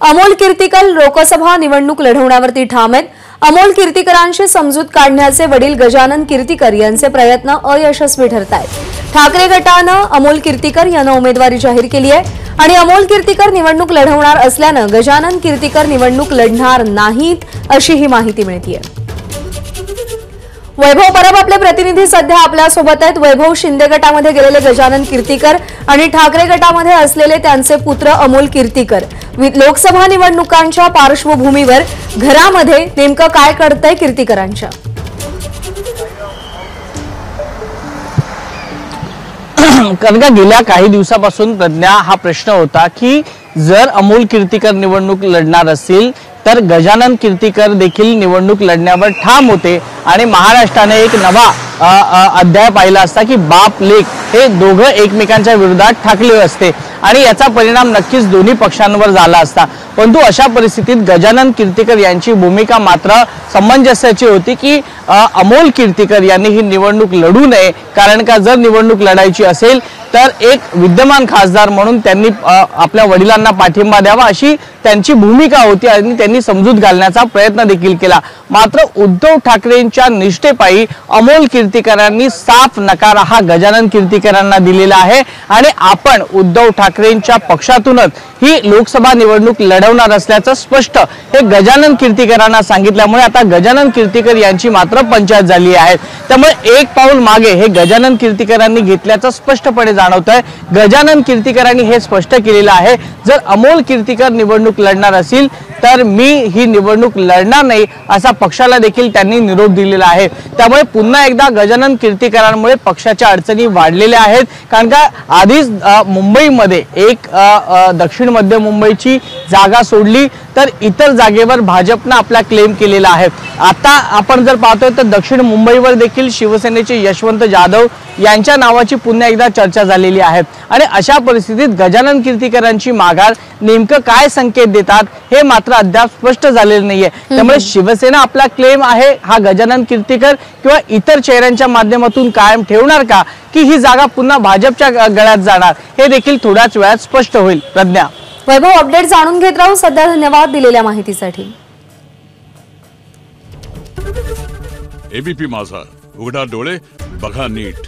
अमोल कीर्तीकर लोकसभा निवडणूक लढवण्यावरती ठाम आहेत। अमोल कीर्तीकरांशी समजूत काढण्याचे वडील गजानन कीर्तीकर यांचे प्रयत्न अयशस्वी ठरत आहेत। ठाकरे गटानं अमोल कीर्तीकर यांना उमेदवारी जाहीर केली आहे आणि अमोल कीर्तीकर निवडणूक लढवणार असल्यानं गजानन कीर्तीकर निवडणूक लढणार नाहीत अशी ही माहिती मिळतेय। वैभव परब आपले प्रतिनिधी सध्या आपल्या सोबत आहेत। वैभव, शिंदे गटामध्ये गेलेले गजानन कीर्तीकर आणि ठाकरे गटामध्ये असलेले त्यांचे पुत्र अमोल कीर्तीकर लोकसभा निवडणुकांच्या पार्श्वभूमीवर घरामध्ये नेमकं काय कळतंय कीर्तीकरांच्या? कारण का गेल्या काही दिवसापासून प्रज्ञा हा प्रश्न होता की जर अमोल कीर्तीकर निवडणूक लढणार असतील तर गजानन कीर्तीकर देखील निवडणूक लढण्यावर ठाम होते आणि महाराष्ट्राने एक नवा अध्याय पाहिला असता की बाप लेक हे दोघं एकमेकांच्या विरोधात ठाकले असते आणि याचा परिणाम नक्कीच दोन्ही पक्षांवर झाला असता। परंतु अशा परिस्थितीत गजानन कीर्तीकर यांची भूमिका मात्र समंजस्याची होती की अमोल कीर्तीकर यांनी ही निवडणूक लढू नये, कारण का जर निवडणूक लढायची असेल तर एक विद्यमान खासदार म्हणून त्यांनी आपल्या वडिलांना पाठिंबा द्यावा अशी त्यांची भूमिका होती आणि त्यांनी समजूत घालण्याचा प्रयत्न देखील केला। मात्र उद्धव ठाकरेंच्या निष्ठेपायी अमोल कीर्तीकरांनी साफ नकार हा गजानन कीर्तीकरांना दिलेला आहे आणि आपण उद्धव ठाकरेंच्या पक्षातूनच ही लोकसभा निवडणूक लढवणार असल्याचं स्पष्ट हे गजानन कीर्तीकरांना सांगितल्यामुळे आता गजानन कीर्तीकर यांची मात्र पंचायत झाली आहे। त्यामुळे एक पाऊल मागे हे गजानन कीर्तीकरांनी घेतल्याचं स्पष्टपणे जाणवतंय। गजानन कीर्तीकरांनी हे स्पष्ट केलेलं आहे, जर अमोल कीर्तीकर निवडणूक लढणार असतील तर मी ही निवडणूक लढणार नाही असा पक्षाला देखील त्यांनी निरोप दिलेला आहे। त्यामुळे पुन्हा एकदा गजानन कीर्तीकरांमुळे पक्षाच्या अडचणी वाढलेल्या आहेत, कारण का आधीच मुंबईमध्ये एक दक्षिण मध्य मुंबईची जागा सोडली तर इतर जागेवर भाजपने आपला क्लेम केलेला आहे। आता आपण जर पाहतोय तर दक्षिण मुंबईवर देखील शिवसेनेचे यशवंत जाधव यांच्या नावाची पुन्हा एकदा चर्चा झालेली आहे आणि अशा परिस्थितीत गजानन कीर्तीकरांची माघार नेमकं काय संकेत देतात हे मात्र अद्याप स्पष्ट झालेलं नाहीये। त्यामुळे शिवसेना आपला क्लेम आहे हा गजानन कीर्तीकर किंवा इतर चेहऱ्यांच्या माध्यमातून कायम ठेवणार का की ही जागा पुन्हा भाजपच्या गळ्यात जाणार हे देखील थोड्याच वेळात स्पष्ट होईल। प्रज्ञा, वैभव, अपडेट जाणून घेत राहू। सध्या धन्यवाद दिलेल्या माहितीसाठी। एबीपी माझा, उघडा डोळे बघा नीट।